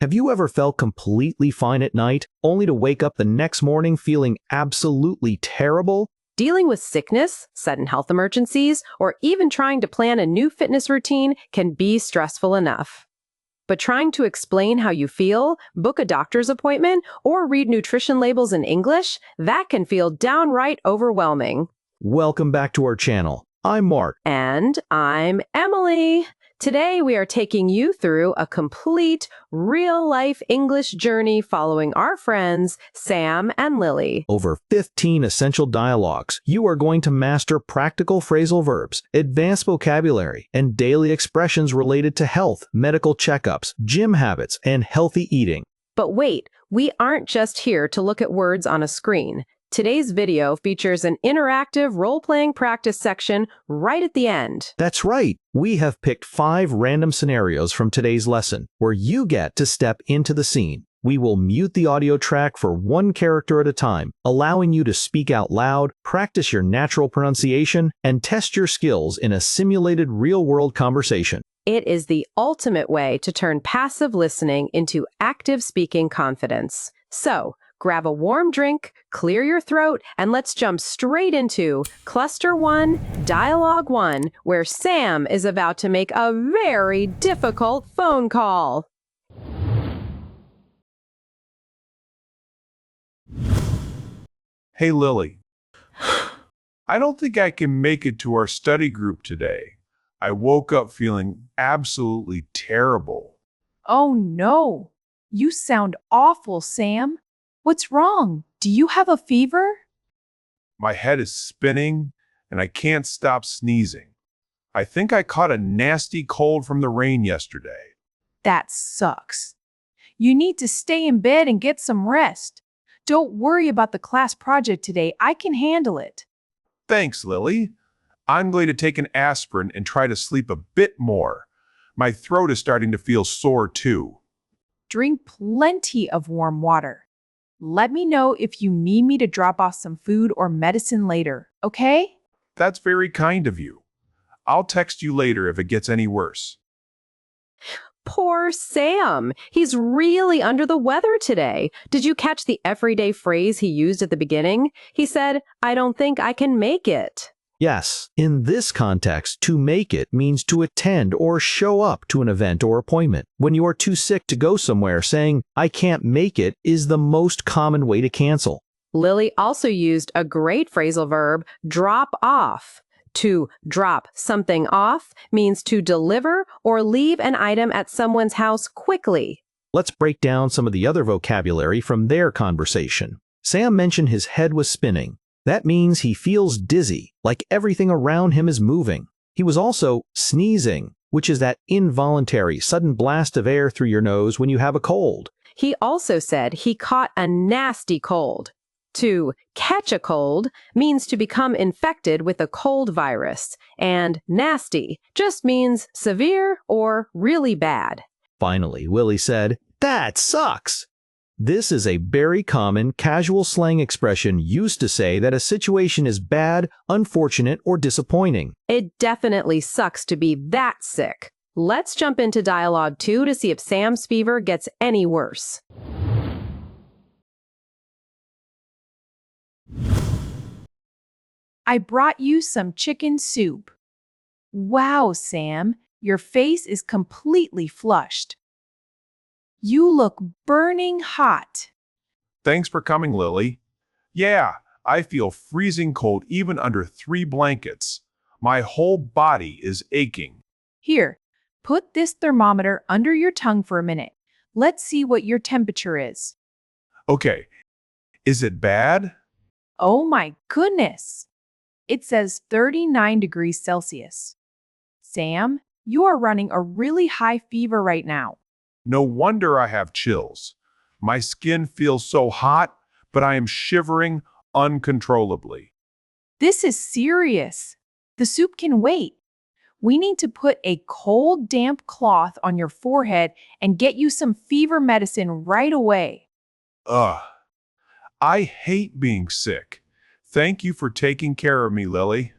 Have you ever felt completely fine at night, only to wake up the next morning feeling absolutely terrible? Dealing with sickness, sudden health emergencies, or even trying to plan a new fitness routine can be stressful enough. But trying to explain how you feel, book a doctor's appointment, or read nutrition labels in English, that can feel downright overwhelming. Welcome back to our channel. I'm Mark. And I'm Emily. Today we are taking you through a complete, real-life English journey following our friends Sam and Lily. Over 15 essential dialogues, you are going to master practical phrasal verbs, advanced vocabulary, and daily expressions related to health, medical checkups, gym habits, and healthy eating. But wait, we aren't just here to look at words on a screen. Today's video features an interactive role-playing practice section right at the end. That's right. We have picked 5 random scenarios from today's lesson where you get to step into the scene. We will mute the audio track for one character at a time, allowing you to speak out loud, practice your natural pronunciation, and test your skills in a simulated real-world conversation. It is the ultimate way to turn passive listening into active speaking confidence. So, grab a warm drink, clear your throat, and let's jump straight into Cluster 1, Dialogue 1, where Sam is about to make a very difficult phone call. Hey, Lily. I don't think I can make it to our study group today. I woke up feeling absolutely terrible. Oh no, you sound awful, Sam. What's wrong? Do you have a fever? My head is spinning and I can't stop sneezing. I think I caught a nasty cold from the rain yesterday. That sucks. You need to stay in bed and get some rest. Don't worry about the class project today. I can handle it. Thanks, Lily. I'm going to take an aspirin and try to sleep a bit more. My throat is starting to feel sore too. Drink plenty of warm water. Let me know if you need me to drop off some food or medicine later, okay? That's very kind of you. I'll text you later if it gets any worse. Poor Sam. He's really under the weather today. Did you catch the everyday phrase he used at the beginning? He said, "I don't think I can make it." Yes, in this context, to make it means to attend or show up to an event or appointment. When you are too sick to go somewhere, saying, "I can't make it," is the most common way to cancel. Lily also used a great phrasal verb, drop off. To drop something off means to deliver or leave an item at someone's house quickly. Let's break down some of the other vocabulary from their conversation. Sam mentioned his head was spinning. That means he feels dizzy, like everything around him is moving. He was also sneezing, which is that involuntary, sudden blast of air through your nose when you have a cold. He also said he caught a nasty cold. To catch a cold means to become infected with a cold virus, and nasty just means severe or really bad. Finally, Willie said, "That sucks." This is a very common casual slang expression used to say that a situation is bad, unfortunate, or disappointing. It definitely sucks to be that sick. Let's jump into Dialogue 2 to see if Sam's fever gets any worse. I brought you some chicken soup. Wow, Sam, your face is completely flushed. You look burning hot. Thanks for coming, Lily. Yeah, I feel freezing cold even under 3 blankets. My whole body is aching. Here, put this thermometer under your tongue for a minute. Let's see what your temperature is. Okay, is it bad? Oh my goodness! It says 39 degrees Celsius. Sam, you are running a really high fever right now. No wonder I have chills. My skin feels so hot, but I am shivering uncontrollably. This is serious. The soup can wait. We need to put a cold, damp cloth on your forehead and get you some fever medicine right away. Ugh. I hate being sick. Thank you for taking care of me, Lily.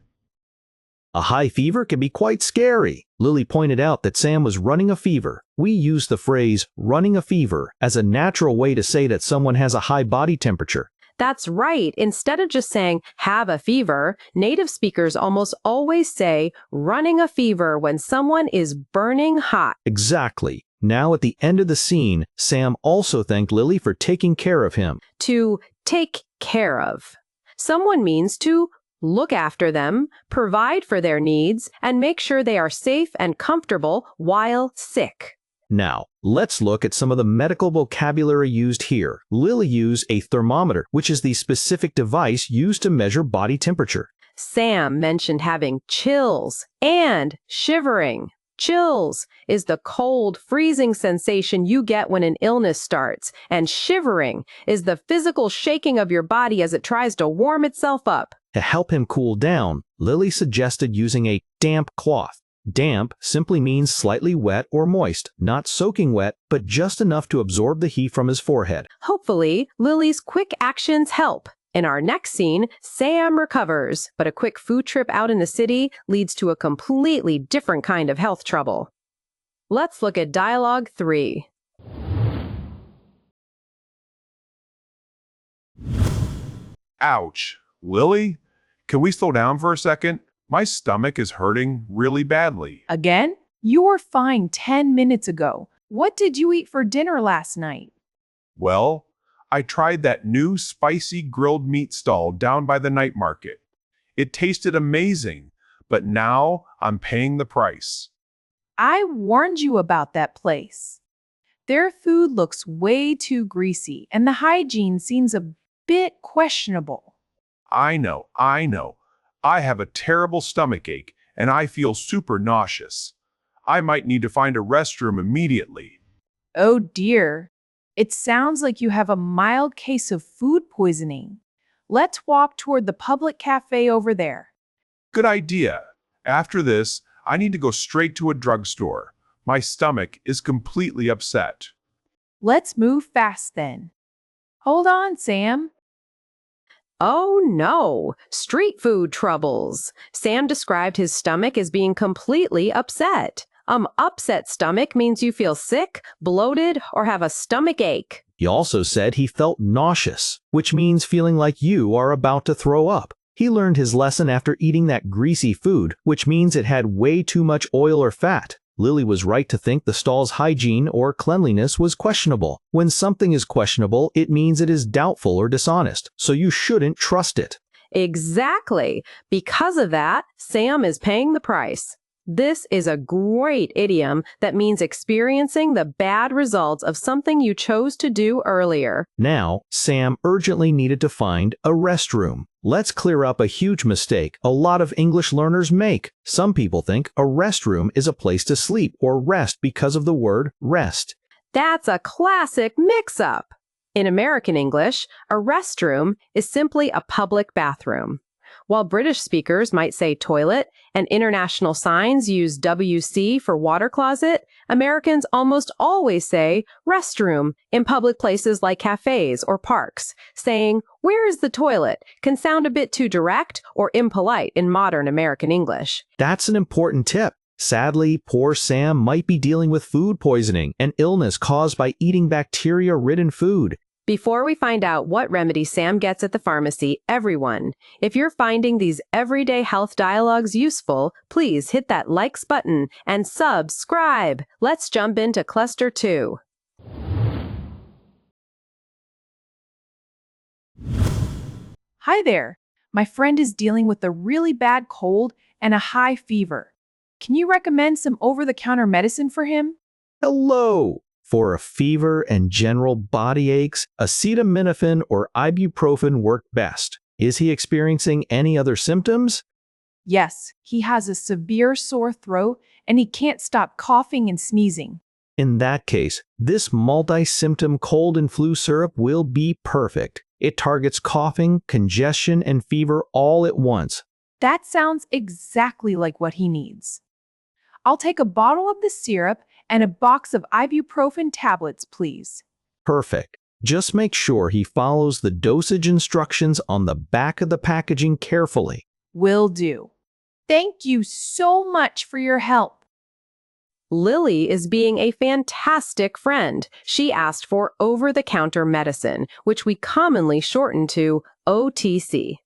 A high fever can be quite scary. Lily pointed out that Sam was running a fever. We use the phrase running a fever as a natural way to say that someone has a high body temperature. That's right. Instead of just saying, have a fever, native speakers almost always say, running a fever when someone is burning hot. Exactly. Now at the end of the scene, Sam also thanked Lily for taking care of him. To take care of. Someone means to look after them, provide for their needs, and make sure they are safe and comfortable while sick. Now, let's look at some of the medical vocabulary used here. Lily used a thermometer, which is the specific device used to measure body temperature. Sam mentioned having chills and shivering. Chills is the cold, freezing sensation you get when an illness starts, and shivering is the physical shaking of your body as it tries to warm itself up. To help him cool down, Lily suggested using a damp cloth. Damp simply means slightly wet or moist, not soaking wet, but just enough to absorb the heat from his forehead. Hopefully, Lily's quick actions help. In our next scene, Sam recovers, but a quick food trip out in the city leads to a completely different kind of health trouble. Let's look at Dialogue 3. Ouch. Lily, can we slow down for a second? My stomach is hurting really badly. Again? You were fine 10 minutes ago. What did you eat for dinner last night? Well, I tried that new spicy grilled meat stall down by the night market. It tasted amazing, but now I'm paying the price. I warned you about that place. Their food looks way too greasy, and the hygiene seems a bit questionable. I know. I have a terrible stomachache, and I feel super nauseous. I might need to find a restroom immediately. Oh dear. It sounds like you have a mild case of food poisoning. Let's walk toward the public cafe over there. Good idea. After this, I need to go straight to a drugstore. My stomach is completely upset. Let's move fast then. Hold on, Sam. Oh no, street food troubles. Sam described his stomach as being completely upset. Upset stomach means you feel sick, bloated, or have a stomach ache. He also said he felt nauseous, which means feeling like you are about to throw up. He learned his lesson after eating that greasy food, which means it had way too much oil or fat. Lily was right to think the stall's hygiene or cleanliness was questionable. When something is questionable, it means it is doubtful or dishonest, so you shouldn't trust it. Exactly. Because of that, Sam is paying the price. This is a great idiom that means experiencing the bad results of something you chose to do earlier. Now, Sam urgently needed to find a restroom. Let's clear up a huge mistake a lot of English learners make. Some people think a restroom is a place to sleep or rest because of the word rest. That's a classic mix-up. In American English, a restroom is simply a public bathroom. While British speakers might say toilet and international signs use WC for water closet, Americans almost always say restroom in public places like cafes or parks. Saying, "Where is the toilet?" can sound a bit too direct or impolite in modern American English. That's an important tip. Sadly, poor Sam might be dealing with food poisoning, an illness caused by eating bacteria-ridden food. Before we find out what remedy Sam gets at the pharmacy, everyone, if you're finding these everyday health dialogues useful, please hit that likes button and subscribe. Let's jump into Cluster 2. Hi there. My friend is dealing with a really bad cold and a high fever. Can you recommend some over-the-counter medicine for him? Hello! For a fever and general body aches, acetaminophen or ibuprofen work best. Is he experiencing any other symptoms? Yes, he has a severe sore throat and he can't stop coughing and sneezing. In that case, this multi-symptom cold and flu syrup will be perfect. It targets coughing, congestion, and fever all at once. That sounds exactly like what he needs. I'll take a bottle of the syrup and a box of ibuprofen tablets, please. Perfect. Just make sure he follows the dosage instructions on the back of the packaging carefully. Will do. Thank you so much for your help. Lily is being a fantastic friend. She asked for over-the-counter medicine, which we commonly shorten to OTC.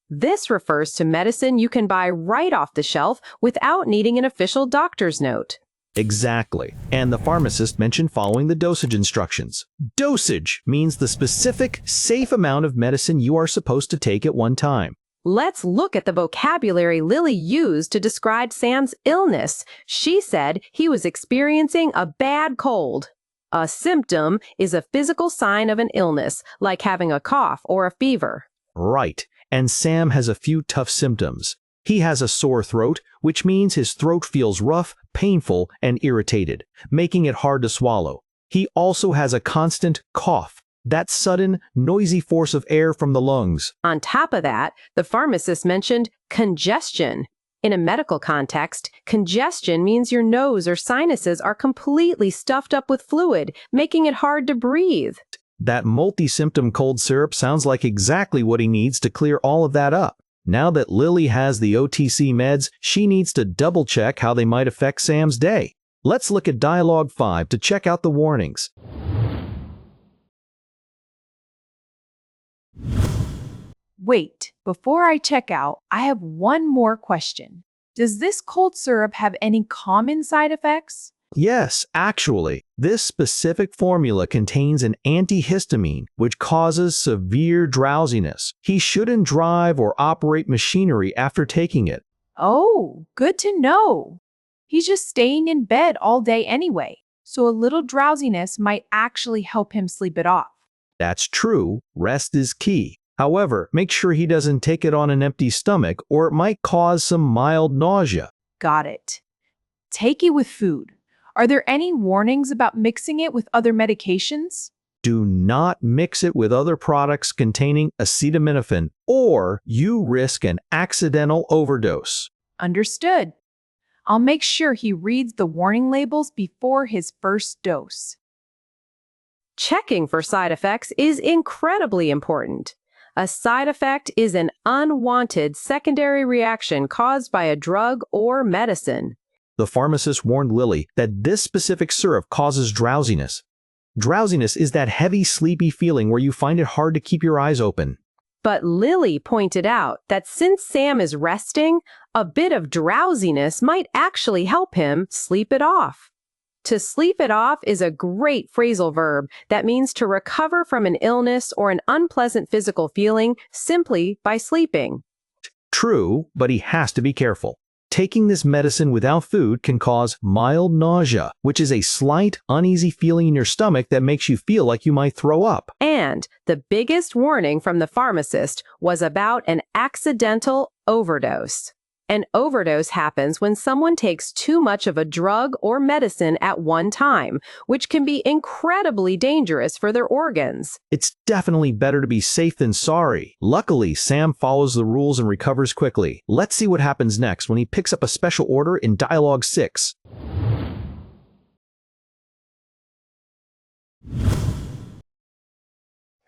This refers to medicine you can buy right off the shelf without needing an official doctor's note. Exactly. And the pharmacist mentioned following the dosage instructions. Dosage means the specific, safe amount of medicine you are supposed to take at one time. Let's look at the vocabulary Lily used to describe Sam's illness. She said he was experiencing a bad cold. A symptom is a physical sign of an illness, like having a cough or a fever. Right. And Sam has a few tough symptoms. He has a sore throat, which means his throat feels rough, painful, and irritated, making it hard to swallow. He also has a constant cough, that sudden, noisy force of air from the lungs. On top of that, the pharmacist mentioned congestion. In a medical context, congestion means your nose or sinuses are completely stuffed up with fluid, making it hard to breathe. That multi-symptom cold syrup sounds like exactly what he needs to clear all of that up. Now that Lily has the OTC meds, she needs to double-check how they might affect Sam's day. Let's look at Dialogue 5 to check out the warnings. Wait, before I check out, I have one more question. Does this cold syrup have any common side effects? Yes, actually, this specific formula contains an antihistamine, which causes severe drowsiness. He shouldn't drive or operate machinery after taking it. Oh, good to know. He's just staying in bed all day anyway, so a little drowsiness might actually help him sleep it off. That's true, rest is key. However, make sure he doesn't take it on an empty stomach or it might cause some mild nausea. Got it. Take it with food. Are there any warnings about mixing it with other medications? Do not mix it with other products containing acetaminophen or you risk an accidental overdose. Understood. I'll make sure he reads the warning labels before his first dose. Checking for side effects is incredibly important. A side effect is an unwanted secondary reaction caused by a drug or medicine. The pharmacist warned Lily that this specific syrup causes drowsiness. Drowsiness is that heavy, sleepy feeling where you find it hard to keep your eyes open. But Lily pointed out that since Sam is resting, a bit of drowsiness might actually help him sleep it off. To sleep it off is a great phrasal verb that means to recover from an illness or an unpleasant physical feeling simply by sleeping. True, but he has to be careful. Taking this medicine without food can cause mild nausea, which is a slight, uneasy feeling in your stomach that makes you feel like you might throw up. And the biggest warning from the pharmacist was about an accidental overdose. An overdose happens when someone takes too much of a drug or medicine at one time, which can be incredibly dangerous for their organs. It's definitely better to be safe than sorry. Luckily, Sam follows the rules and recovers quickly. Let's see what happens next when he picks up a special order in Dialogue 6.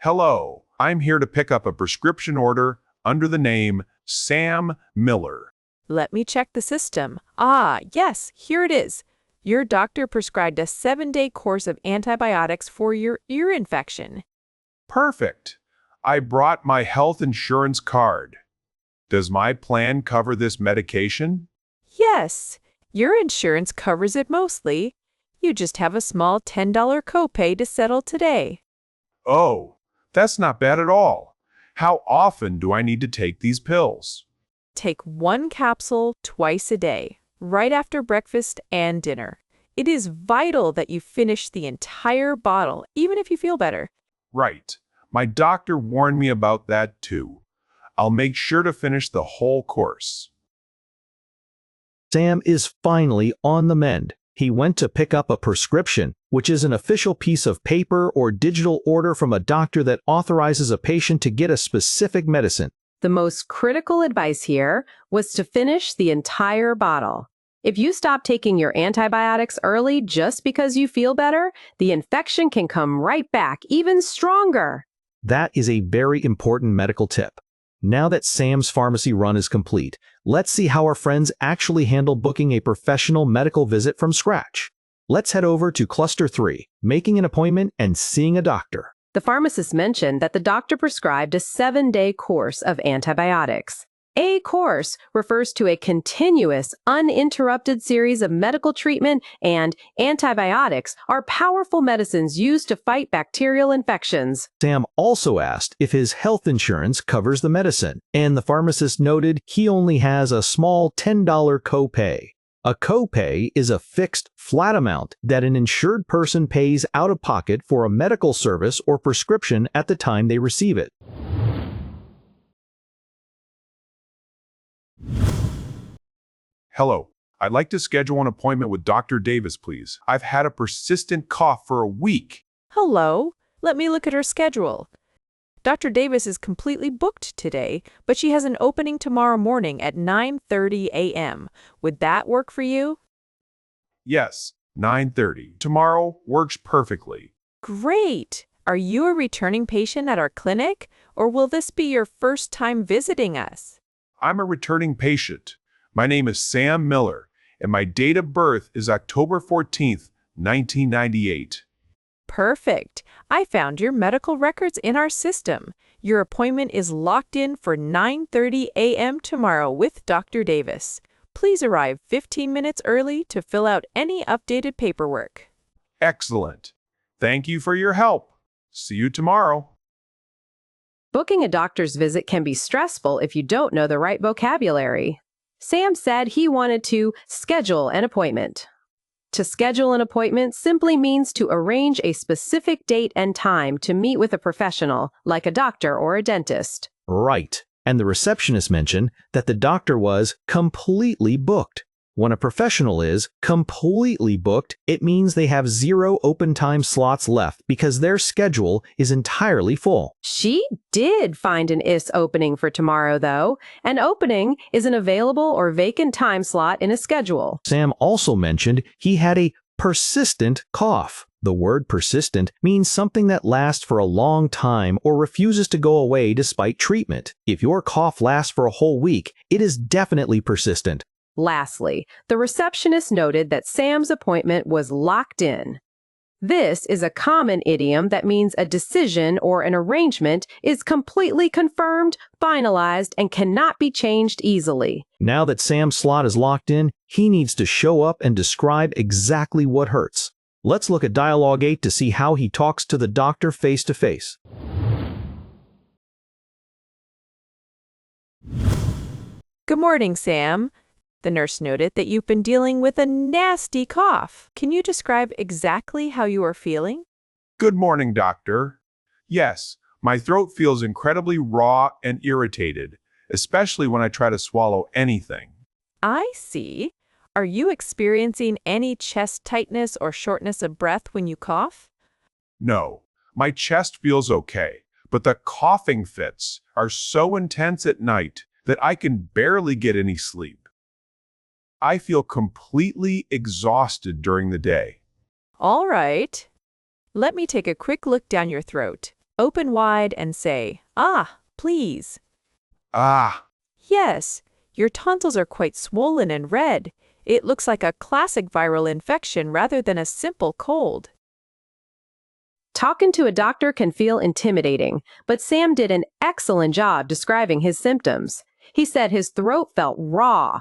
Hello, I'm here to pick up a prescription order under the name Sam Miller. Let me check the system. Ah, yes, here it is. Your doctor prescribed a 7-day course of antibiotics for your ear infection. Perfect. I brought my health insurance card. Does my plan cover this medication? Yes, your insurance covers it mostly. You just have a small $10 copay to settle today. Oh, that's not bad at all. How often do I need to take these pills? Take 1 capsule twice a day, right after breakfast and dinner. It is vital that you finish the entire bottle, even if you feel better. Right. My doctor warned me about that too. I'll make sure to finish the whole course. Sam is finally on the mend. He went to pick up a prescription, which is an official piece of paper or digital order from a doctor that authorizes a patient to get a specific medicine. The most critical advice here was to finish the entire bottle. If you stop taking your antibiotics early just because you feel better, the infection can come right back, even stronger. That is a very important medical tip. Now that Sam's pharmacy run is complete, let's see how our friends actually handle booking a professional medical visit from scratch. Let's head over to Cluster 3, making an appointment and seeing a doctor. The pharmacist mentioned that the doctor prescribed a 7-day course of antibiotics. A course refers to a continuous, uninterrupted series of medical treatment, and antibiotics are powerful medicines used to fight bacterial infections. Sam also asked if his health insurance covers the medicine, and the pharmacist noted he only has a small $10 copay. A copay is a fixed, flat amount that an insured person pays out of pocket for a medical service or prescription at the time they receive it. Hello, I'd like to schedule an appointment with Dr. Davis, please. I've had a persistent cough for a week. Hello, let me look at her schedule. Dr. Davis is completely booked today, but she has an opening tomorrow morning at 9:30 a.m. Would that work for you? Yes, 9:30. Tomorrow works perfectly. Great! Are you a returning patient at our clinic, or will this be your first time visiting us? I'm a returning patient. My name is Sam Miller, and my date of birth is October 14th, 1998. Perfect. I found your medical records in our system. Your appointment is locked in for 9:30 a.m. tomorrow with Dr. Davis. Please arrive 15 minutes early to fill out any updated paperwork. Excellent. Thank you for your help. See you tomorrow. Booking a doctor's visit can be stressful if you don't know the right vocabulary. Sam said he wanted to schedule an appointment. To schedule an appointment simply means to arrange a specific date and time to meet with a professional, like a doctor or a dentist. Right. And the receptionist mentioned that the doctor was completely booked. When a professional is completely booked, it means they have 0 open time slots left because their schedule is entirely full. She did find an IS opening for tomorrow, though. An opening is an available or vacant time slot in a schedule. Sam also mentioned he had a persistent cough. The word persistent means something that lasts for a long time or refuses to go away despite treatment. If your cough lasts for a whole week, it is definitely persistent. Lastly, the receptionist noted that Sam's appointment was locked in. This is a common idiom that means a decision or an arrangement is completely confirmed, finalized, and cannot be changed easily. Now that Sam's slot is locked in, he needs to show up and describe exactly what hurts. Let's look at Dialogue 8 to see how he talks to the doctor face to face. Good morning, Sam. The nurse noted that you've been dealing with a nasty cough. Can you describe exactly how you are feeling? Good morning, doctor. Yes, my throat feels incredibly raw and irritated, especially when I try to swallow anything. I see. Are you experiencing any chest tightness or shortness of breath when you cough? No, my chest feels okay, but the coughing fits are so intense at night that I can barely get any sleep. I feel completely exhausted during the day. All right. Let me take a quick look down your throat. Open wide and say, "Ah, please." Ah, Yes, your tonsils are quite swollen and red. It looks like a classic viral infection rather than a simple cold. Talking to a doctor can feel intimidating, but Sam did an excellent job describing his symptoms. He said his throat felt raw.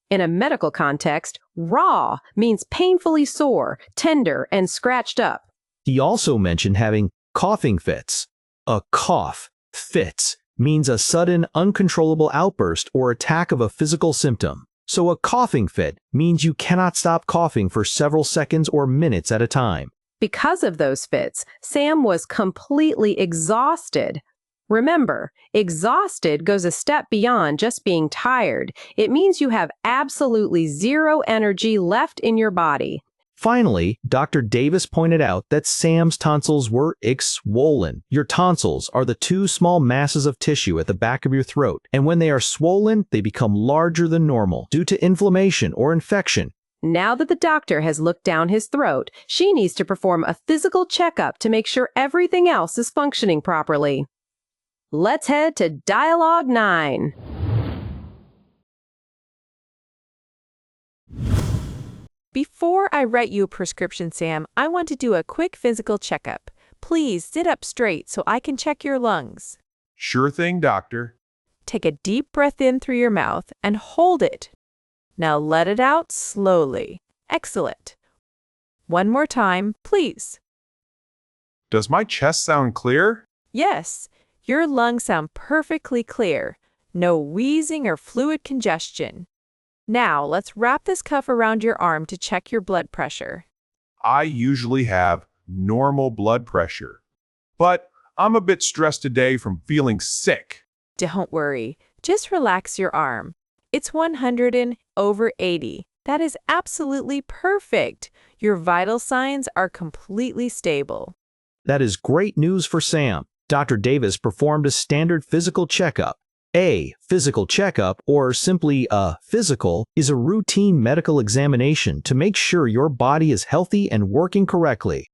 In a medical context, raw means painfully sore, tender, and scratched up. He also mentioned having coughing fits. A cough, fits, means a sudden, uncontrollable outburst or attack of a physical symptom. So a coughing fit means you cannot stop coughing for several seconds or minutes at a time. Because of those fits, Sam was completely exhausted. Remember, exhausted goes a step beyond just being tired. It means you have absolutely 0 energy left in your body. Finally, Dr. Davis pointed out that Sam's tonsils were swollen. Your tonsils are the 2 small masses of tissue at the back of your throat, and when they are swollen, they become larger than normal due to inflammation or infection. Now that the doctor has looked down his throat, she needs to perform a physical checkup to make sure everything else is functioning properly. Let's head to Dialogue 9. Before I write you a prescription, Sam, I want to do a quick physical checkup. Please sit up straight so I can check your lungs. Sure thing, doctor. Take a deep breath in through your mouth and hold it. Now let it out slowly. Excellent. One more time, please. Does my chest sound clear? Yes, your lungs sound perfectly clear. No wheezing or fluid congestion. Now, let's wrap this cuff around your arm to check your blood pressure. I usually have normal blood pressure, but I'm a bit stressed today from feeling sick. Don't worry, just relax your arm. It's 100/80. That is absolutely perfect. Your vital signs are completely stable. That is great news for Sam. Dr. Davis performed a standard physical checkup. A physical checkup, or simply a physical, is a routine medical examination to make sure your body is healthy and working correctly.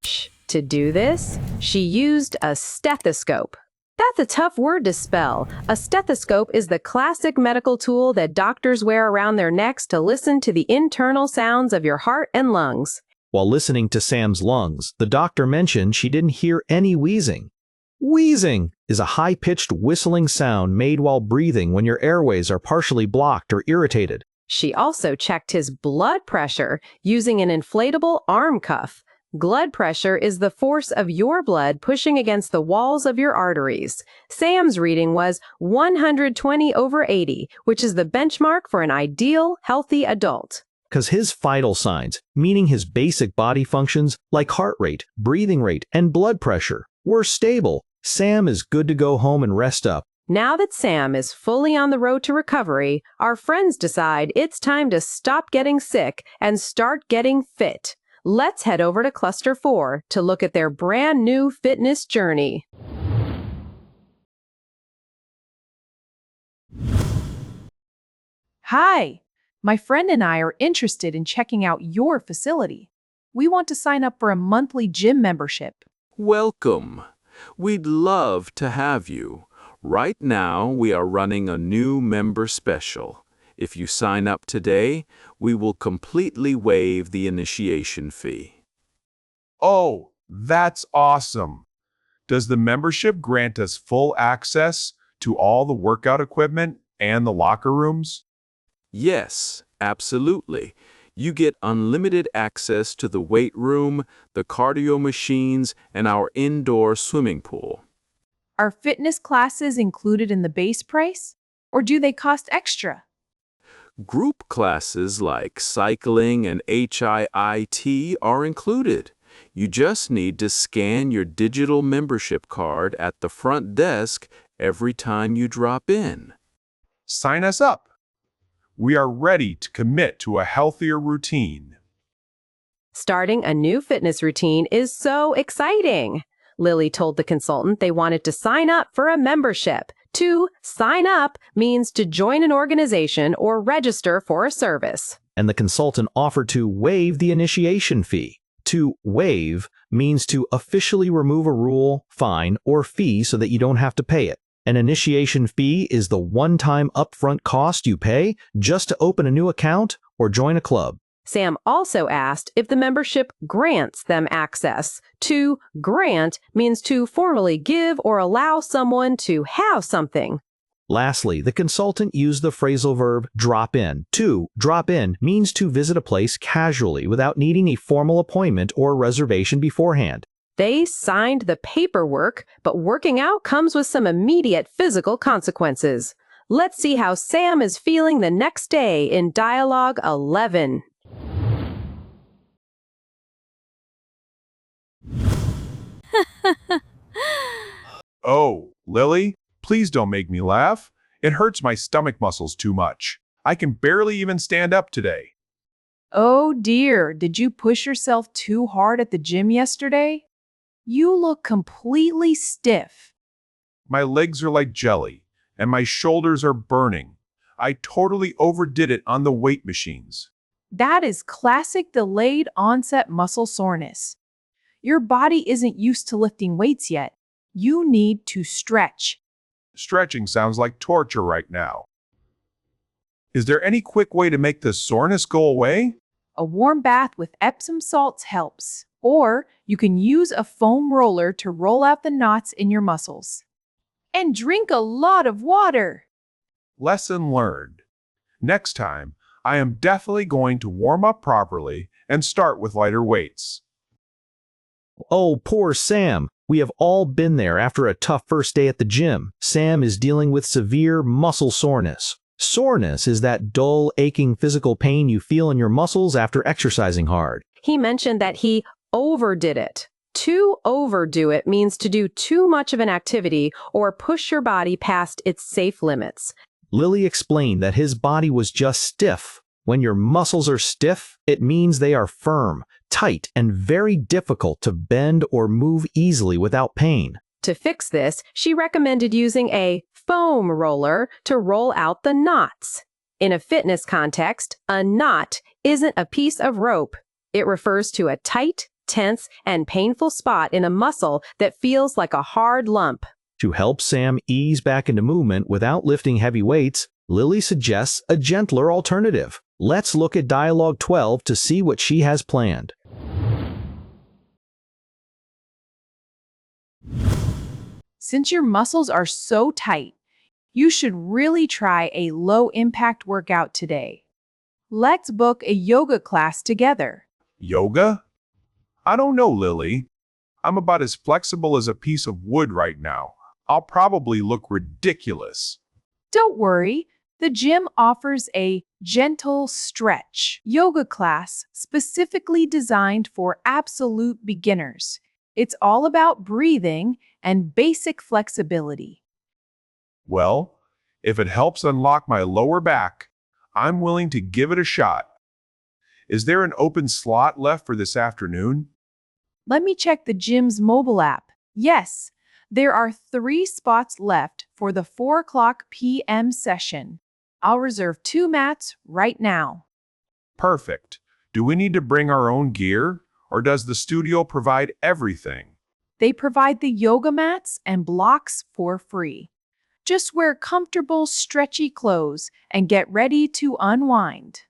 To do this, she used a stethoscope. That's a tough word to spell. A stethoscope is the classic medical tool that doctors wear around their necks to listen to the internal sounds of your heart and lungs. While listening to Sam's lungs, the doctor mentioned she didn't hear any wheezing. Wheezing is a high-pitched whistling sound made while breathing when your airways are partially blocked or irritated. She also checked his blood pressure using an inflatable arm cuff. Blood pressure is the force of your blood pushing against the walls of your arteries. Sam's reading was 120/80, which is the benchmark for an ideal, healthy adult. Because his vital signs, meaning his basic body functions like heart rate, breathing rate, and blood pressure, were stable, Sam is good to go home and rest up. Now that Sam is fully on the road to recovery, our friends decide it's time to stop getting sick and start getting fit. Let's head over to Cluster 4 to look at their brand new fitness journey. Hi, my friend and I are interested in checking out your facility. We want to sign up for a monthly gym membership. Welcome. We'd love to have you. Right now, we are running a new member special. If you sign up today, we will completely waive the initiation fee. Oh, that's awesome. Does the membership grant us full access to all the workout equipment and the locker rooms? Yes, absolutely. You get unlimited access to the weight room, the cardio machines, and our indoor swimming pool. Are fitness classes included in the base price, or do they cost extra? Group classes like cycling and HIIT are included. You just need to scan your digital membership card at the front desk every time you drop in. Sign us up. We are ready to commit to a healthier routine. Starting a new fitness routine is so exciting. Lily told the consultant they wanted to sign up for a membership. To sign up means to join an organization or register for a service. And the consultant offered to waive the initiation fee. To waive means to officially remove a rule, fine, or fee so that you don't have to pay it. An initiation fee is the one-time upfront cost you pay just to open a new account or join a club. Sam also asked if the membership grants them access. To grant means to formally give or allow someone to have something. Lastly, the consultant used the phrasal verb drop in. To drop in means to visit a place casually without needing a formal appointment or reservation beforehand. They signed the paperwork, but working out comes with some immediate physical consequences. Let's see how Sam is feeling the next day in Dialogue 11. Oh, Lily, please don't make me laugh. It hurts my stomach muscles too much. I can barely even stand up today. Oh dear, did you push yourself too hard at the gym yesterday? You look completely stiff. My legs are like jelly, and my shoulders are burning. I totally overdid it on the weight machines. That is classic delayed onset muscle soreness. Your body isn't used to lifting weights yet. You need to stretch. Stretching sounds like torture right now. Is there any quick way to make the soreness go away? A warm bath with Epsom salts helps. Or you can use a foam roller to roll out the knots in your muscles. And drink a lot of water. Lesson learned. Next time, I am definitely going to warm up properly and start with lighter weights. Oh, poor Sam. We have all been there after a tough first day at the gym. Sam is dealing with severe muscle soreness. Soreness is that dull, aching physical pain you feel in your muscles after exercising hard. He mentioned that he overdid it. To overdo it means to do too much of an activity or push your body past its safe limits. Lily explained that his body was just stiff. When your muscles are stiff, it means they are firm, tight, and very difficult to bend or move easily without pain. To fix this, she recommended using a foam roller to roll out the knots. In a fitness context, a knot isn't a piece of rope. It refers to a tight, tense, and painful spot in a muscle that feels like a hard lump. To help Sam ease back into movement without lifting heavy weights, Lily suggests a gentler alternative. Let's look at Dialogue 12 to see what she has planned. Since your muscles are so tight, you should really try a low-impact workout today. Let's book a yoga class together. Yoga? I don't know, Lily. I'm about as flexible as a piece of wood right now. I'll probably look ridiculous. Don't worry, the gym offers a gentle stretch yoga class specifically designed for absolute beginners. It's all about breathing and basic flexibility. Well, if it helps unlock my lower back, I'm willing to give it a shot. Is there an open slot left for this afternoon? Let me check the gym's mobile app. Yes, there are 3 spots left for the 4 p.m. session. I'll reserve 2 mats right now. Perfect. Do we need to bring our own gear, or does the studio provide everything? They provide the yoga mats and blocks for free. Just wear comfortable, stretchy clothes and get ready to unwind.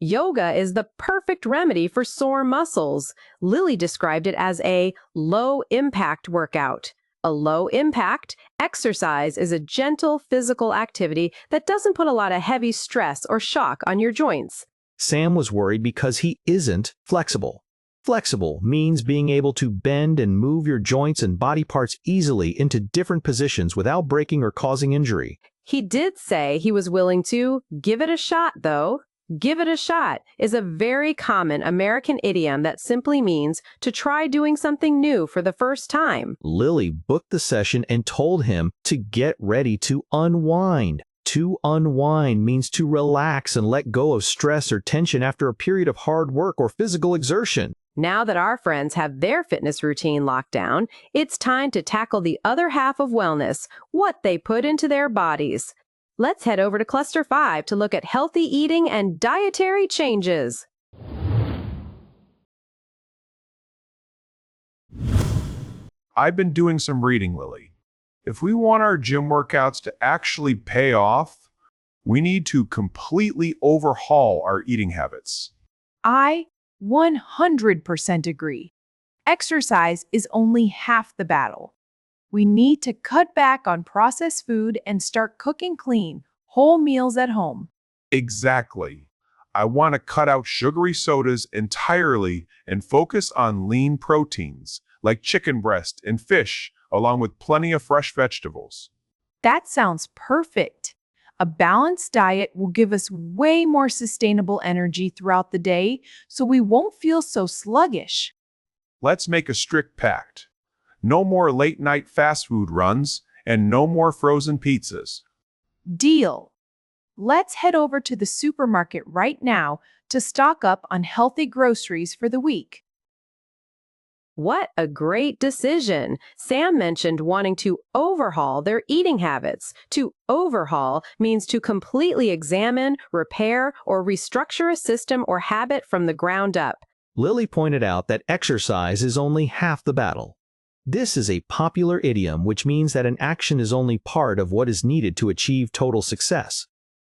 Yoga is the perfect remedy for sore muscles. Lily described it as a low-impact workout. A low-impact exercise is a gentle physical activity that doesn't put a lot of heavy stress or shock on your joints. Sam was worried because he isn't flexible. Flexible means being able to bend and move your joints and body parts easily into different positions without breaking or causing injury. He did say he was willing to give it a shot, though. Give it a shot is a very common American idiom that simply means to try doing something new for the first time. Lily booked the session and told him to get ready to unwind. To unwind means to relax and let go of stress or tension after a period of hard work or physical exertion. Now that our friends have their fitness routine locked down, it's time to tackle the other half of wellness, what they put into their bodies. Let's head over to Cluster 5 to look at healthy eating and dietary changes. I've been doing some reading, Lily. If we want our gym workouts to actually pay off, we need to completely overhaul our eating habits. I 100% agree. Exercise is only half the battle. We need to cut back on processed food and start cooking clean, whole meals at home. Exactly. I want to cut out sugary sodas entirely and focus on lean proteins, like chicken breast and fish, along with plenty of fresh vegetables. That sounds perfect. A balanced diet will give us way more sustainable energy throughout the day, so we won't feel so sluggish. Let's make a strict pact. No more late-night fast food runs, and no more frozen pizzas. Deal. Let's head over to the supermarket right now to stock up on healthy groceries for the week. What a great decision! Sam mentioned wanting to overhaul their eating habits. To overhaul means to completely examine, repair, or restructure a system or habit from the ground up. Lily pointed out that exercise is only half the battle. This is a popular idiom which means that an action is only part of what is needed to achieve total success.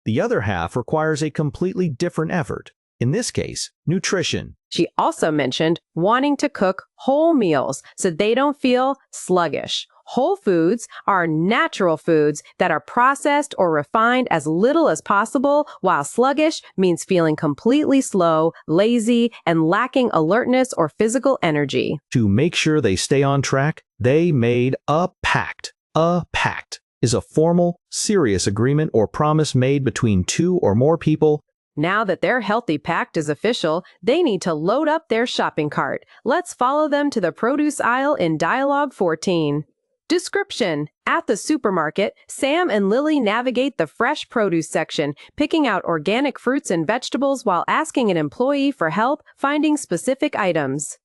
The other half requires a completely different effort. In this case, nutrition. She also mentioned wanting to cook whole meals so they don't feel sluggish. Whole foods are natural foods that are processed or refined as little as possible, while sluggish means feeling completely slow, lazy, and lacking alertness or physical energy. To make sure they stay on track, they made a pact. A pact is a formal, serious agreement or promise made between two or more people. Now that their healthy pact is official, they need to load up their shopping cart. Let's follow them to the produce aisle in Dialogue 14. Description. At the supermarket, Sam and Lily navigate the fresh produce section, picking out organic fruits and vegetables while asking an employee for help finding specific items.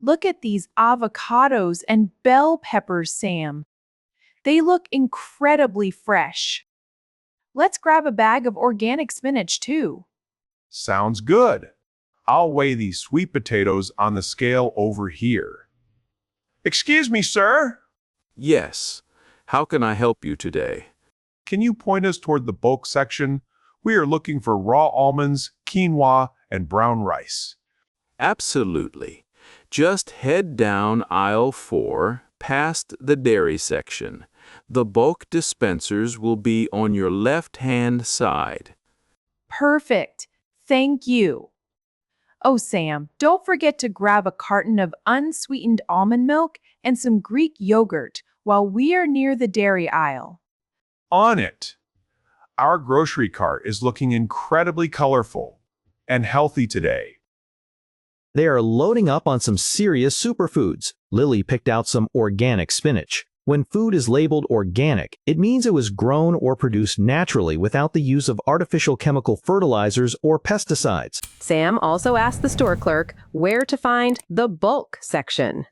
Look at these avocados and bell peppers, Sam. They look incredibly fresh. Let's grab a bag of organic spinach, too. Sounds good. I'll weigh these sweet potatoes on the scale over here. Excuse me, sir. Yes. How can I help you today? Can you point us toward the bulk section? We are looking for raw almonds, quinoa, and brown rice. Absolutely. Just head down aisle 4, past the dairy section. The bulk dispensers will be on your left-hand side. Perfect. Thank you. Oh, Sam, don't forget to grab a carton of unsweetened almond milk and some Greek yogurt while we are near the dairy aisle. On it. Our grocery cart is looking incredibly colorful and healthy today. They are loading up on some serious superfoods. Lily picked out some organic spinach. When food is labeled organic, it means it was grown or produced naturally without the use of artificial chemical fertilizers or pesticides. Sam also asked the store clerk where to find the bulk section.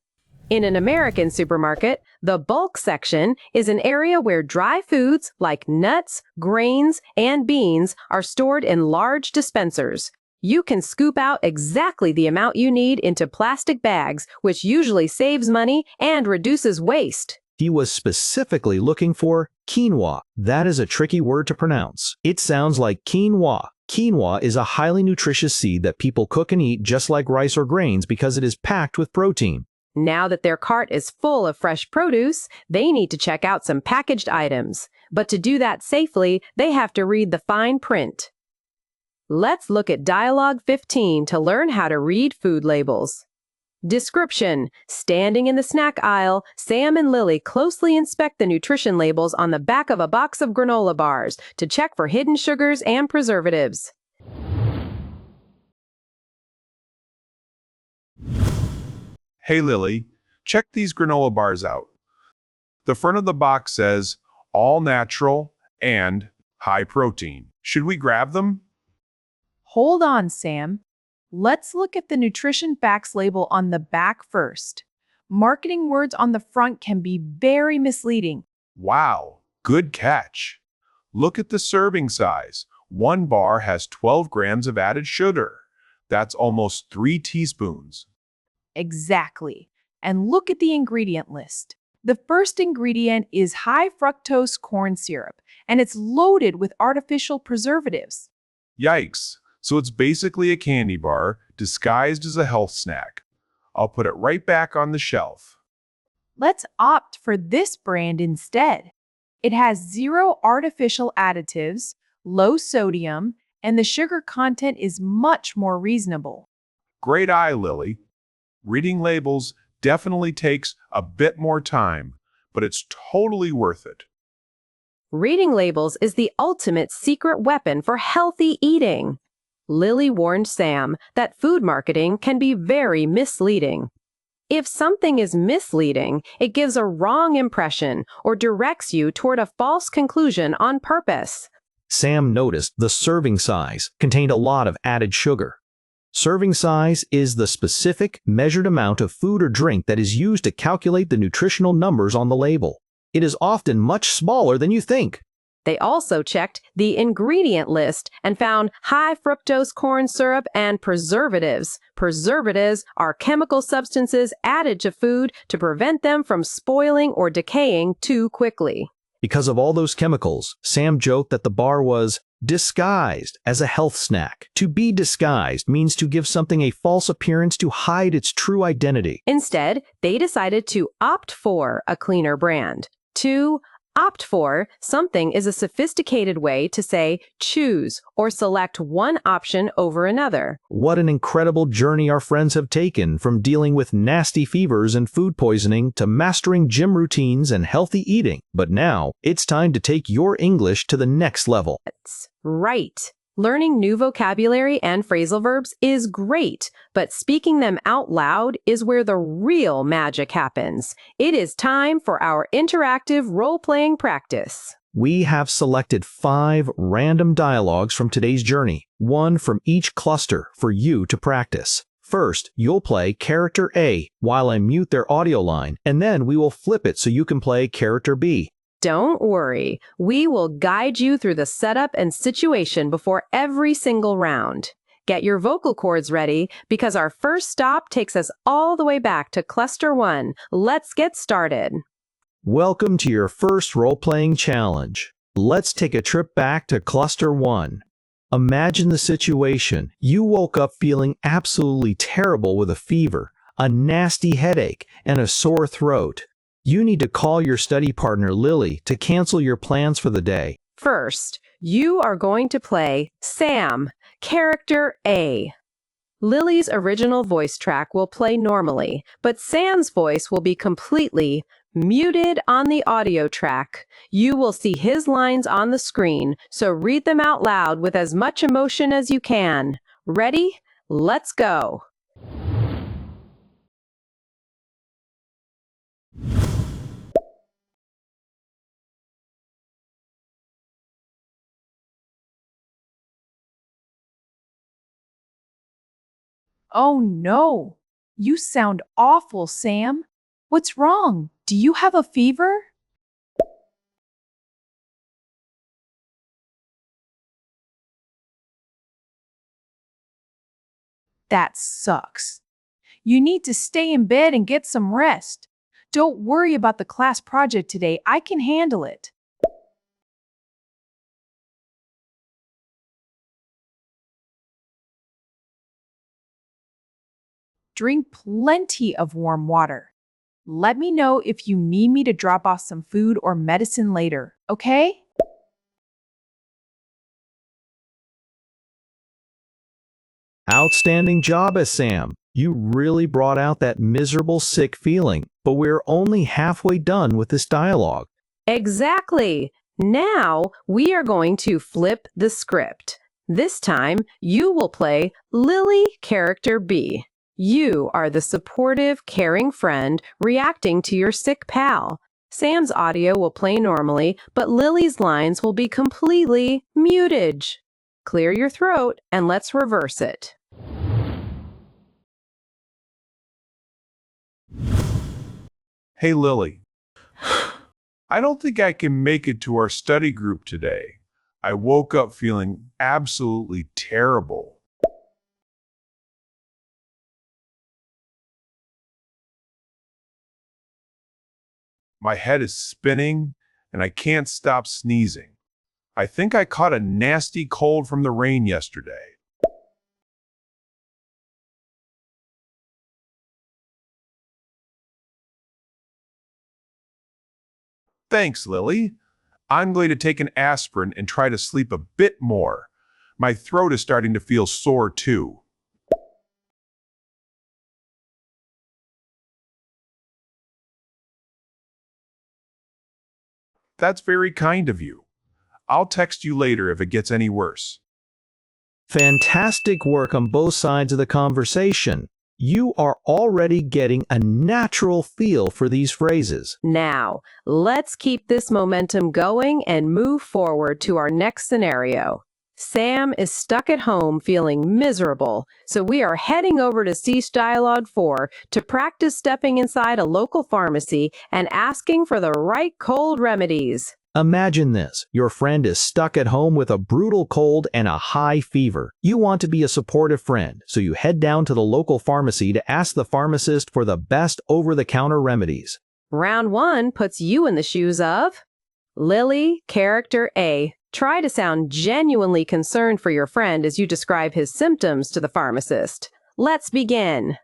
In an American supermarket, the bulk section is an area where dry foods like nuts, grains, and beans are stored in large dispensers. You can scoop out exactly the amount you need into plastic bags, which usually saves money and reduces waste. He was specifically looking for quinoa. That is a tricky word to pronounce. It sounds like quinoa. Quinoa is a highly nutritious seed that people cook and eat just like rice or grains because it is packed with protein. Now that their cart is full of fresh produce, they need to check out some packaged items. But to do that safely, they have to read the fine print. Let's look at Dialogue 15 to learn how to read food labels. Description. Standing in the snack aisle, Sam and Lily closely inspect the nutrition labels on the back of a box of granola bars to check for hidden sugars and preservatives. Hey, Lily, check these granola bars out. The front of the box says all natural and high protein. Should we grab them? Hold on, Sam. Let's look at the nutrition facts label on the back first. Marketing words on the front can be very misleading. Wow, good catch. Look at the serving size. One bar has 12 grams of added sugar. That's almost 3 teaspoons. Exactly. And look at the ingredient list. The first ingredient is high fructose corn syrup, and it's loaded with artificial preservatives. Yikes. So it's basically a candy bar disguised as a health snack. I'll put it right back on the shelf. Let's opt for this brand instead. It has 0 artificial additives, low sodium, and the sugar content is much more reasonable. Great eye, Lily. Reading labels definitely takes a bit more time, but it's totally worth it. Reading labels is the ultimate secret weapon for healthy eating. Lily warned Sam that food marketing can be very misleading. If something is misleading, it gives a wrong impression or directs you toward a false conclusion on purpose. Sam noticed the serving size contained a lot of added sugar. Serving size is the specific, measured amount of food or drink that is used to calculate the nutritional numbers on the label. It is often much smaller than you think. They also checked the ingredient list and found high fructose corn syrup and preservatives. Preservatives are chemical substances added to food to prevent them from spoiling or decaying too quickly. Because of all those chemicals, Sam joked that the bar was disguised as a health snack. To be disguised means to give something a false appearance to hide its true identity. Instead, they decided to opt for a cleaner brand. To opt for something is a sophisticated way to say choose or select one option over another. What an incredible journey our friends have taken, from dealing with nasty fevers and food poisoning to mastering gym routines and healthy eating. But now, it's time to take your English to the next level. That's right. Learning new vocabulary and phrasal verbs is great, but speaking them out loud is where the real magic happens. It is time for our interactive role-playing practice. We have selected 5 random dialogues from today's journey, one from each cluster for you to practice. First, you'll play character A while I mute their audio line, and then we will flip it so you can play character B. Don't worry, we will guide you through the setup and situation before every single round. Get your vocal cords ready because our first stop takes us all the way back to Cluster 1. Let's get started. Welcome to your first role-playing challenge. Let's take a trip back to Cluster 1. Imagine the situation. You woke up feeling absolutely terrible with a fever, a nasty headache, and a sore throat. You need to call your study partner Lily to cancel your plans for the day. First, you are going to play Sam, character A. Lily's original voice track will play normally, but Sam's voice will be completely muted on the audio track. You will see his lines on the screen, so read them out loud with as much emotion as you can. Ready? Let's go. Oh no, you sound awful, Sam. What's wrong? Do you have a fever? That sucks. You need to stay in bed and get some rest. Don't worry about the class project today. I can handle it. Drink plenty of warm water. Let me know if you need me to drop off some food or medicine later, okay? Outstanding job, Sam. You really brought out that miserable sick feeling, but we're only halfway done with this dialogue. Exactly. Now we are going to flip the script. This time you will play Lily, character B. You are the supportive, caring friend reacting to your sick pal. Sam's audio will play normally, but Lily's lines will be completely muted. Clear your throat and let's reverse it. Hey, Lily. I don't think I can make it to our study group today. I woke up feeling absolutely terrible. My head is spinning, and I can't stop sneezing. I think I caught a nasty cold from the rain yesterday. Thanks, Lily. I'm going to take an aspirin and try to sleep a bit more. My throat is starting to feel sore, too. That's very kind of you. I'll text you later if it gets any worse. Fantastic work on both sides of the conversation. You are already getting a natural feel for these phrases. Now, let's keep this momentum going and move forward to our next scenario. Sam is stuck at home feeling miserable, so we are heading over to Cease Dialogue 4 to practice stepping inside a local pharmacy and asking for the right cold remedies. Imagine this. Your friend is stuck at home with a brutal cold and a high fever. You want to be a supportive friend, so you head down to the local pharmacy to ask the pharmacist for the best over-the-counter remedies. Round 1 puts you in the shoes of Lily, character A. Try to sound genuinely concerned for your friend as you describe his symptoms to the pharmacist. Let's begin.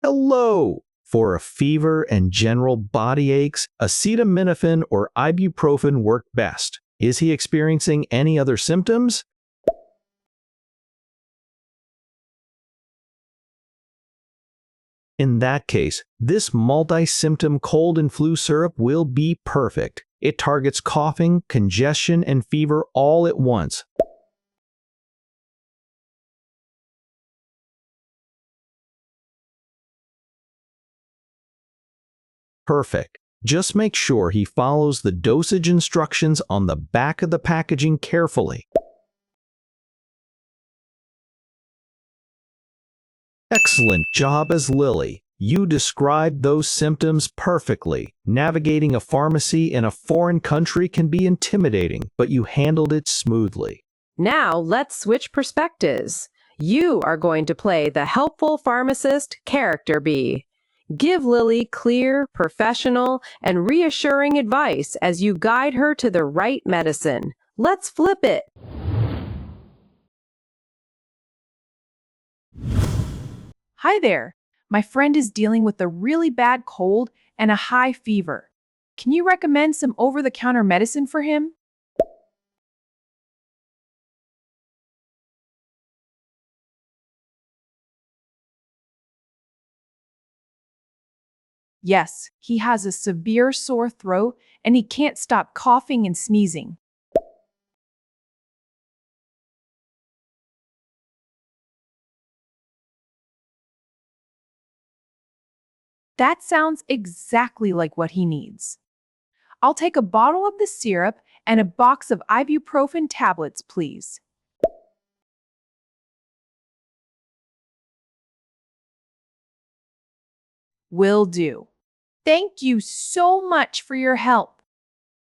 Hello! For a fever and general body aches, acetaminophen or ibuprofen work best. Is he experiencing any other symptoms? In that case, this multi-symptom cold and flu syrup will be perfect. It targets coughing, congestion, and fever all at once. Perfect. Just make sure he follows the dosage instructions on the back of the packaging carefully. Excellent job as Lily. You described those symptoms perfectly. Navigating a pharmacy in a foreign country can be intimidating, but you handled it smoothly. Now let's switch perspectives. You are going to play the helpful pharmacist, character B. Give Lily clear, professional, and reassuring advice as you guide her to the right medicine. Let's flip it. Hi there. My friend is dealing with a really bad cold and a high fever. Can you recommend some over-the-counter medicine for him? Yes, he has a severe sore throat and he can't stop coughing and sneezing. That sounds exactly like what he needs. I'll take a bottle of the syrup and a box of ibuprofen tablets, please. Will do. Thank you so much for your help.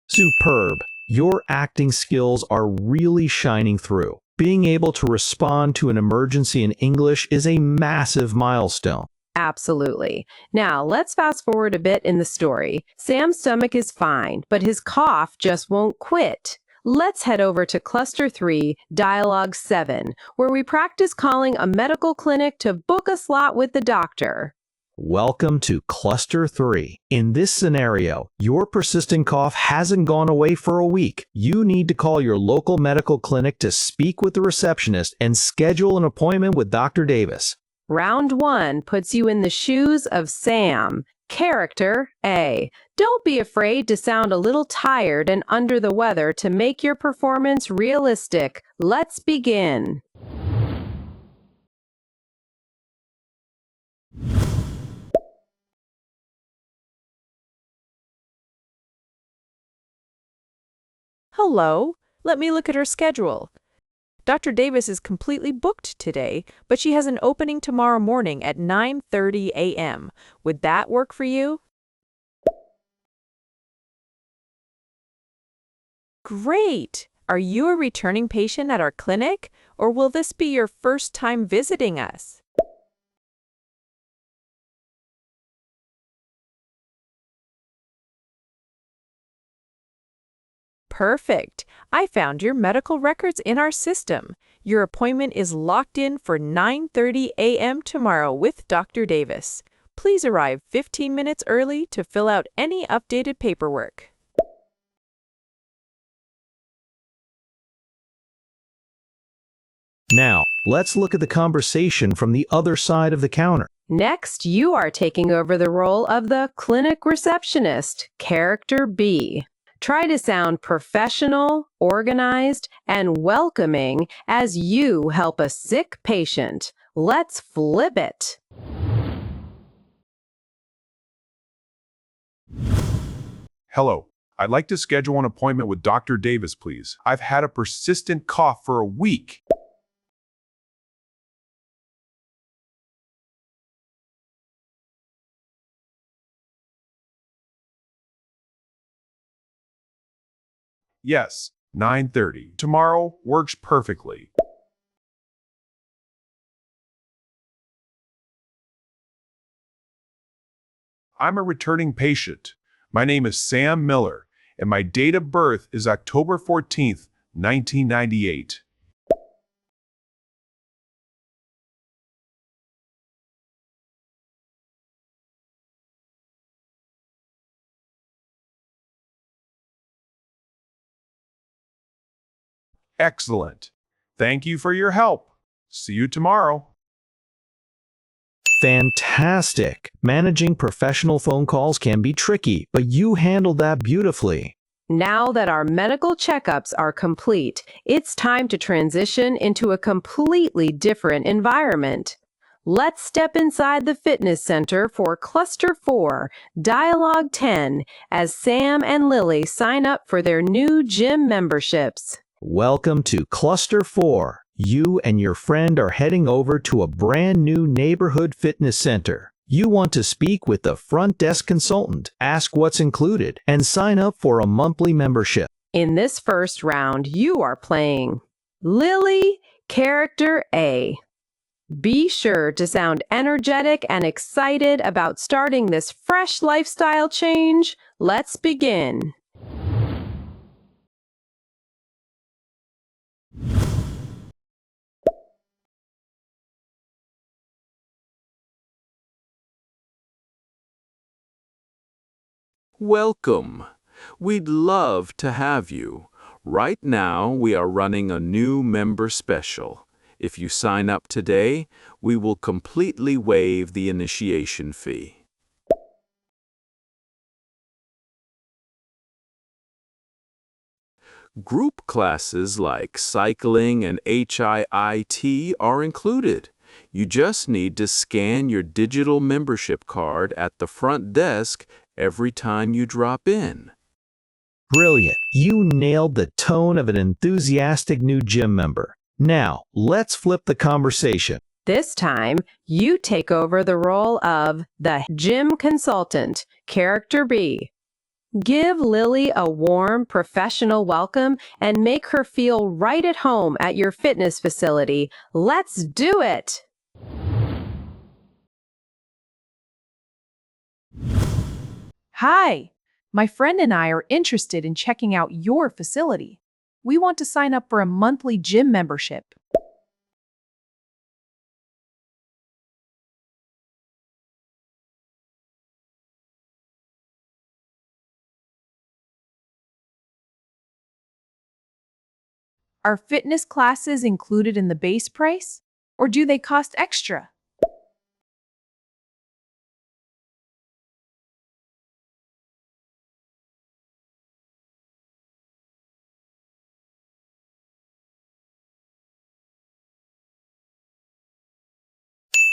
Superb. Your acting skills are really shining through. Being able to respond to an emergency in English is a massive milestone. Absolutely. Now, let's fast forward a bit in the story. Sam's stomach is fine, but his cough just won't quit. Let's head over to Cluster 3, Dialogue 7, where we practice calling a medical clinic to book a slot with the doctor. Welcome to Cluster 3. In this scenario, your persistent cough hasn't gone away for a week. You need to call your local medical clinic to speak with the receptionist and schedule an appointment with Dr. Davis. Round 1 puts you in the shoes of Sam. Character A. Don't be afraid to sound a little tired and under the weather to make your performance realistic. Let's begin. Hello, let me look at her schedule. Dr. Davis is completely booked today, but she has an opening tomorrow morning at 9:30 a.m. Would that work for you? Great! Are you a returning patient at our clinic, or will this be your first time visiting us? Perfect. I found your medical records in our system. Your appointment is locked in for 9:30 a.m. tomorrow with Dr. Davis. Please arrive 15 minutes early to fill out any updated paperwork. Now, let's look at the conversation from the other side of the counter. Next, you are taking over the role of the clinic receptionist, character B. Try to sound professional, organized, and welcoming as you help a sick patient. Let's flip it. Hello. I'd like to schedule an appointment with Dr. Davis, please. I've had a persistent cough for a week. Yes, 9:30 tomorrow works perfectly. I'm a returning patient. My name is Sam Miller, and my date of birth is October 14th, 1998. Excellent. Thank you for your help. See you tomorrow. Fantastic! Managing professional phone calls can be tricky, but you handled that beautifully. Now that our medical checkups are complete, it's time to transition into a completely different environment. Let's step inside the fitness center for Cluster 4, Dialogue 10, as Sam and Lily sign up for their new gym memberships. Welcome to Cluster 4. You and your friend are heading over to a brand new neighborhood fitness center. You want to speak with the front desk consultant, ask what's included, and sign up for a monthly membership. In this first round, you are playing Lily, Character A. Be sure to sound energetic and excited about starting this fresh lifestyle change. Let's begin. Welcome. We'd love to have you. Right now, we are running a new member special. If you sign up today, we will completely waive the initiation fee. Group classes like cycling and HIIT are included. You just need to scan your digital membership card at the front desk every time you drop in. Brilliant! You nailed the tone of an enthusiastic new gym member. Now, let's flip the conversation. This time, you take over the role of the gym consultant, Character B. Give Lily a warm, professional welcome and make her feel right at home at your fitness facility. Let's do it! Hi, my friend and I are interested in checking out your facility. We want to sign up for a monthly gym membership. Are fitness classes included in the base price, or do they cost extra?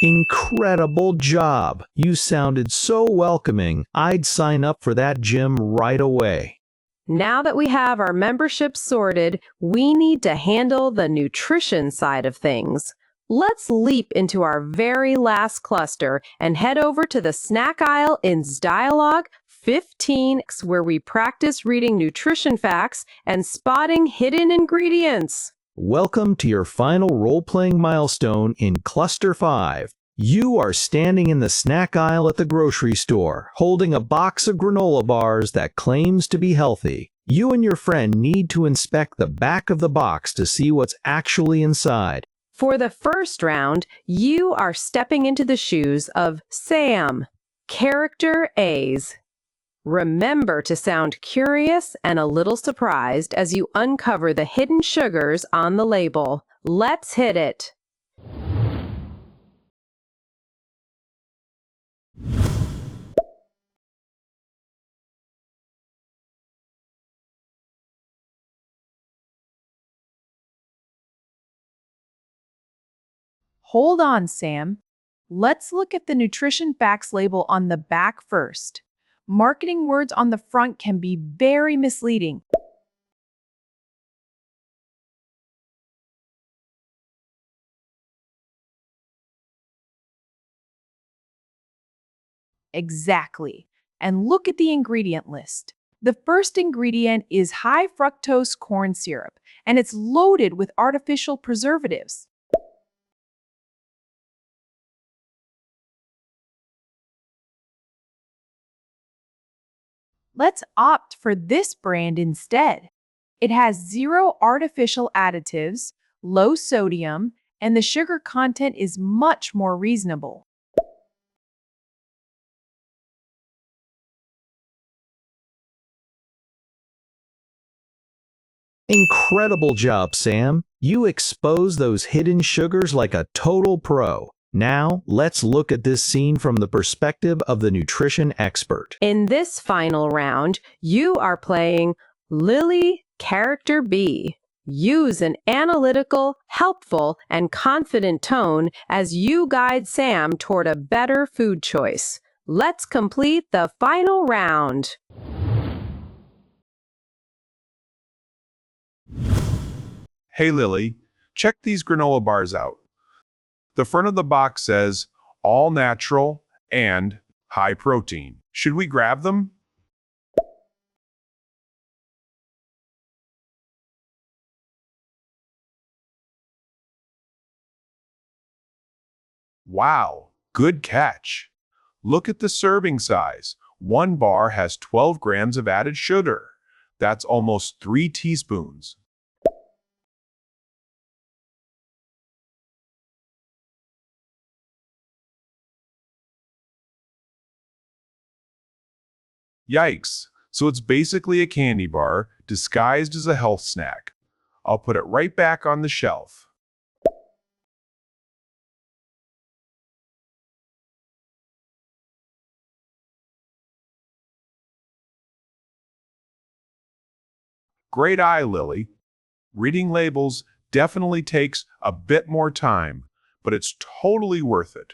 Incredible job! You sounded so welcoming. I'd sign up for that gym right away. Now that we have our membership sorted, we need to handle the nutrition side of things. Let's leap into our very last cluster and head over to the snack aisle in Dialogue 15, where we practice reading nutrition facts and spotting hidden ingredients. Welcome to your final role-playing milestone in Cluster 5. You are standing in the snack aisle at the grocery store, holding a box of granola bars that claims to be healthy. You and your friend need to inspect the back of the box to see what's actually inside. For the first round, you are stepping into the shoes of Sam, Character A's. Remember to sound curious and a little surprised as you uncover the hidden sugars on the label. Let's hit it. Hold on, Sam. Let's look at the nutrition facts label on the back first. Marketing words on the front can be very misleading. Exactly. And look at the ingredient list. The first ingredient is high fructose corn syrup, and it's loaded with artificial preservatives. Let's opt for this brand instead. It has zero artificial additives, low sodium, and the sugar content is much more reasonable. Incredible job, Sam. You exposed those hidden sugars like a total pro. Now, let's look at this scene from the perspective of the nutrition expert. In this final round, you are playing Lily, character B. Use an analytical, helpful, and confident tone as you guide Sam toward a better food choice. Let's complete the final round. Hey Lily, check these granola bars out. The front of the box says all natural and high protein. Should we grab them? Wow, good catch. Look at the serving size. One bar has 12 grams of added sugar. That's almost 3 teaspoons. Yikes, so it's basically a candy bar disguised as a health snack. I'll put it right back on the shelf. Great eye, Lily. Reading labels definitely takes a bit more time, but it's totally worth it.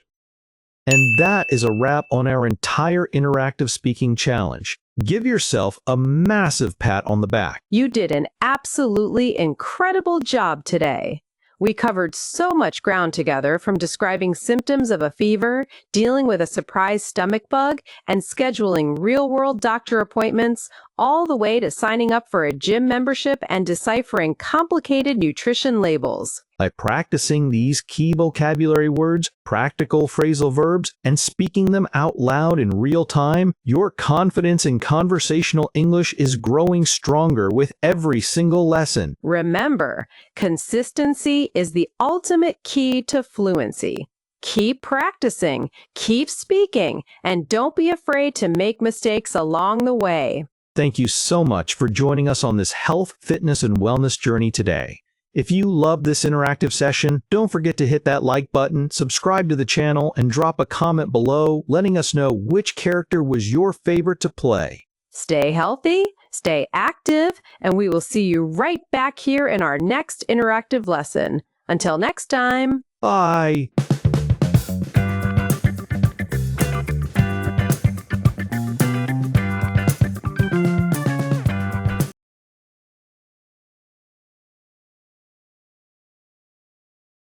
And that is a wrap on our entire interactive speaking challenge. Give yourself a massive pat on the back. You did an absolutely incredible job today. We covered so much ground together, from describing symptoms of a fever, dealing with a surprise stomach bug, and scheduling real-world doctor appointments, all the way to signing up for a gym membership and deciphering complicated nutrition labels. By practicing these key vocabulary words, practical phrasal verbs, and speaking them out loud in real time, your confidence in conversational English is growing stronger with every single lesson. Remember, consistency is the ultimate key to fluency. Keep practicing, keep speaking, and don't be afraid to make mistakes along the way. Thank you so much for joining us on this health, fitness, and wellness journey today. If you loved this interactive session, don't forget to hit that like button, subscribe to the channel, and drop a comment below letting us know which character was your favorite to play. Stay healthy, stay active, and we will see you right back here in our next interactive lesson. Until next time. Bye.